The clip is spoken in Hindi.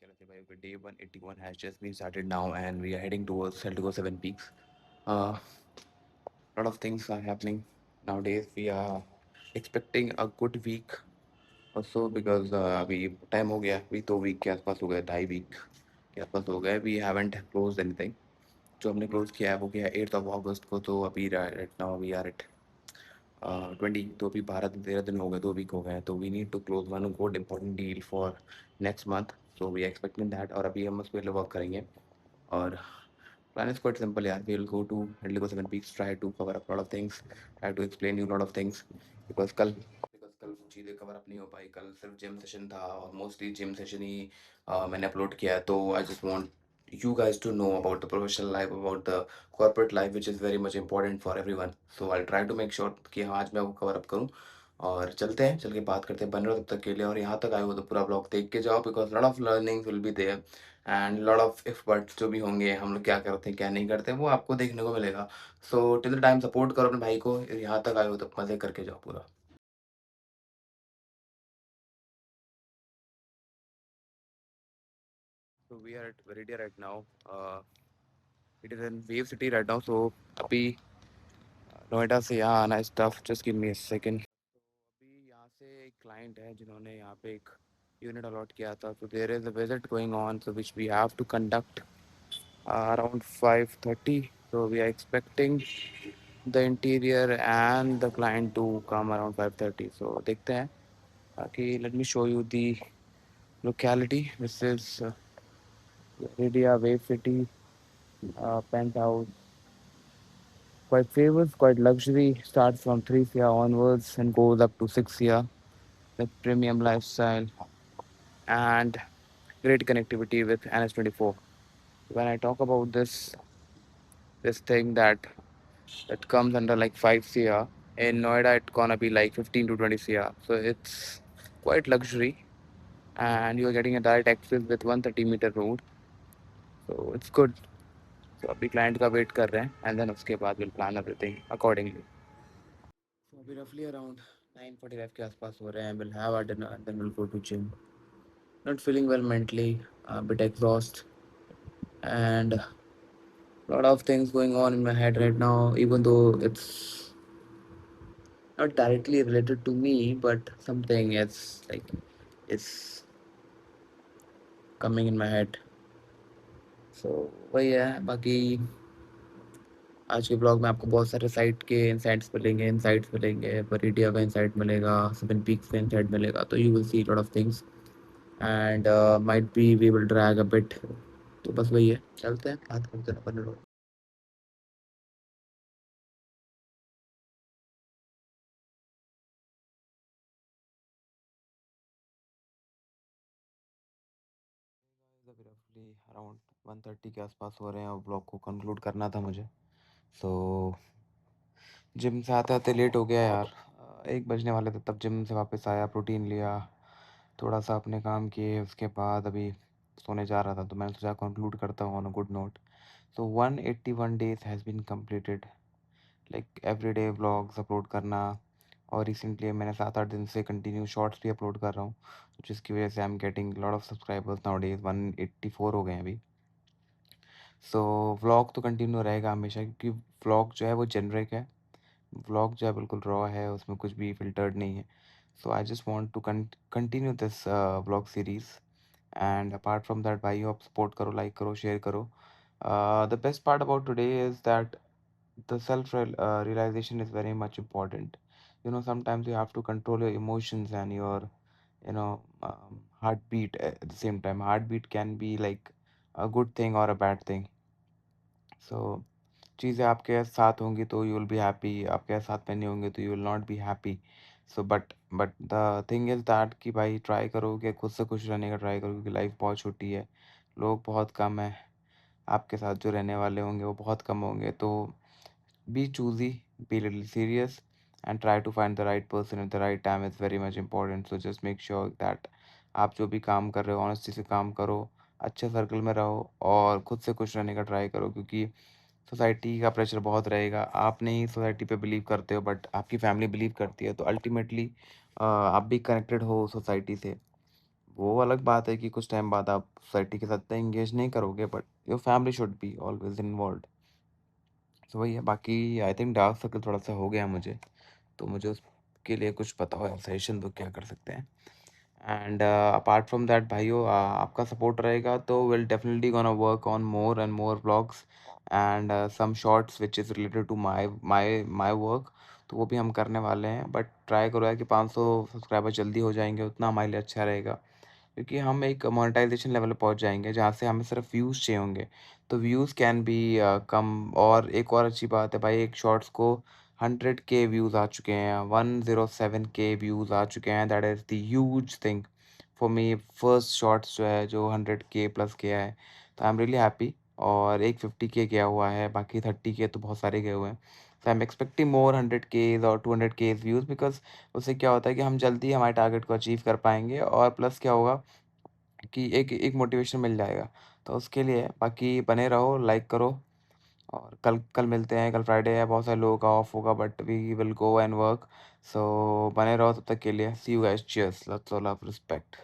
कह रहे थे भाई okay, day 181 has just been started now and we are heading towards Celtico 7 Peaks. A lot of things are happening nowadays. We are expecting a good week or so because अभी टाइम हो गया, अभी 2 वीक के आसपास हो गए, 2.5 वीक के आसपास हो गए. We haven't close anything. जो हमने क्लोज किया है वो किया है 8 अगस्त को. तो अभी right now we are at 20. तो अभी 12 13 दिन हो गए, 2 वीक हो गए. तो we need to close one good important deal for next month. So we expecting that. और अभी हम उस पर वर्क करेंगे. और plan is quite simple. Yeah, we'll go to Indigo Seven Peaks, try to cover up a lot of things, try to explain you a lot of things. Because कल वो चीज़ें कवर अप नहीं हो पाई. कल सिर्फ जिम सेशन था और मोस्टली जिम सेशन ही मैंने अपलोड किया है. तो आई just want you guys to know about the professional life, about the corporate life, which is very much important for everyone. So I'll try to make sure कि हाँ आज मैं वो कवर अप करूँ. और चलते हैं, चल के बात करते हैं. बन रहे हो तब तक के लिए. और यहाँ तक आए हो तो पूरा ब्लॉग देख के जाओ because lot of learnings will be there and lot of if buts जो भी होंगे, हम लोग क्या करते हैं क्या नहीं करते वो आपको देखने को मिलेगा. So till the time support करो अपने भाई को. यहाँ तक आए हो तो मज़े करके जाओ पूरा. So we are at Veridia right now. It is in Wave City right now. So अभी नोएडा से यहाँ आना is tough. Just give me a second. तो अभी यहाँ से एक क्लाइंट है जिन्होंने यहाँ पे एक यूनिट अलॉट किया था. So there is a visit going on, so which we have to conduct around 5:30. So we are expecting the interior and the client to come around 5:30. So देखते हैं. बाकी let me show you the locality. This is Iridia Wave City penthouse. Quite famous, quite luxury. Starts from 3 CR onwards and goes up to 6 CR. With premium lifestyle and great connectivity with NS24. When I talk about this thing that comes under like 5 CR, in Noida it's gonna be like 15 to 20 CR. So it's quite luxury and you're getting a direct access with 130-meter road. So it's good. So अभी client का wait कर रहे हैं and then उसके बाद we'll plan everything accordingly. So अभी roughly around 9:45 के आसपास हो रहे हैं. We'll have our dinner and then we'll go to gym. Not feeling well mentally, a bit exhausted, and a lot of things going on in my head right now, even though it's not directly related to me, but something is like it's coming in my head. So वही है. बाकी आज के ब्लॉग में आपको बहुत सारे साइट के इंसाइट्स मिलेंगे. परिडिया का इंसाइट मिलेगा, सेवन पीक्स का इंसाइट मिलेगा. तो you will see lot of things and might be we will drag a bit. तो बस वही है. चलते हैं, बात करते हैं अपन लोग. अभी रफली अराउंड 1:30 के आसपास हो रहे हैं और ब्लॉग को कंक्लूड करना था मुझे. सो जिम से आते आते लेट हो गया यार. 1 बजने वाले थे तब जिम से वापस आया, प्रोटीन लिया, थोड़ा सा अपने काम किए. उसके बाद अभी सोने जा रहा था तो मैंने सोचा कंक्लूड करता हूँ on a good note. So 181 days has been completed. Like every day vlogs upload करना. और रिसेंटली मैंने 7 8 दिन से कंटिन्यू शॉर्ट्स भी अपलोड कर रहा हूँ, जिसकी वजह से I am getting lot of subscribers. Now days 184 हो गए हैं अभी. सो व्लॉग तो कंटिन्यू रहेगा हमेशा क्योंकि व्लॉग जो है वो जेनरिक है. व्लॉग जो है बिल्कुल रॉ है, उसमें कुछ भी फ़िल्टर्ड नहीं है. So I just want to continue this vlog series. And apart from that भाई आप सपोर्ट करो, लाइक करो, शेयर करो. The best part about today is that the self realization is very much important. Sometimes you have to control your emotions and your heartbeat at the same time. Heartbeat can be like a good thing or a bad thing. So चीज़ें आपके साथ होंगी तो यू विल बी हैप्पी, आपके साथ में नहीं होंगे तो you will not be happy. So but the thing is that कि भाई ट्राई करो कि खुद से खुश रहने का ट्राई करो क्योंकि लाइफ बहुत छोटी है, लोग बहुत कम है, आपके साथ जो रहने वाले होंगे वो बहुत कम होंगे. तो be choosy, be a little serious, and try to find the right person at the right time is very much important. So just make sure that आप जो भी काम कर रहे हो ऑनेस्टी से काम करो, अच्छे सर्कल में रहो और खुद से खुश रहने का ट्राई करो क्योंकि सोसाइटी का प्रेशर बहुत रहेगा. आप नहीं सोसाइटी पे बिलीव करते हो बट आपकी फैमिली बिलीव करती है. तो अल्टीमेटली आप भी कनेक्टेड हो सोसाइटी से. वो अलग बात है कि कुछ टाइम बाद आप सोसाइटी के साथ एंगेज नहीं करोगे, but your family should be always involved. तो वही है, बाकी आई थिंक डार्क सर्कल थोड़ा-सा हो गया है मुझे, तो मुझे उसके लिए कुछ बताओ यार, सजेशन दो क्या कर सकते हैं? एंड अपार्ट फ्रॉम दैट भाइयों, आपका सपोर्ट रहेगा तो will definitely gonna work on more and more vlogs and some shorts which is related to my work, तो वो भी हम करने वाले हैं। बट ट्राई करो यार कि 500 सब्सक्राइबर जल्दी हो जाएँगे, उतना हमारे लिए अच्छा रहेगा। क्योंकि हम एक मोनेटाइजेशन लेवल पे पहुंच जाएंगे जहाँ से हमें सिर्फ व्यूज़ चाहिए होंगे, तो व्यूज़ कैन बी कम। और एक और अच्छी बात है भाई, एक शॉर्ट्स को 100K व्यूज़ आ चुके हैं, 107K व्यूज़ आ चुके हैं। That is the huge thing for me. First shorts जो है जो 100K प्लस गया है, तो आई एम रियली हैप्पी। और एक 50K गया हुआ है, बाकी 30K तो बहुत सारे गए हुए हैं। सो I am expecting more 100Ks और 200K व्यूज़, बिकॉज उससे क्या होता है कि हम जल्दी हमारे टारगेट को अचीव कर पाएंगे, और प्लस क्या होगा कि एक एक मोटिवेशन मिल जाएगा। तो उसके लिए बाकी बने रहो, लाइक करो। और कल कल मिलते हैं, कल फ्राइडे है, बहुत सारे लोगों का ऑफ होगा, but we will go and work. So बने रहो तब तक के लिए। See you guys, cheers, love, respect.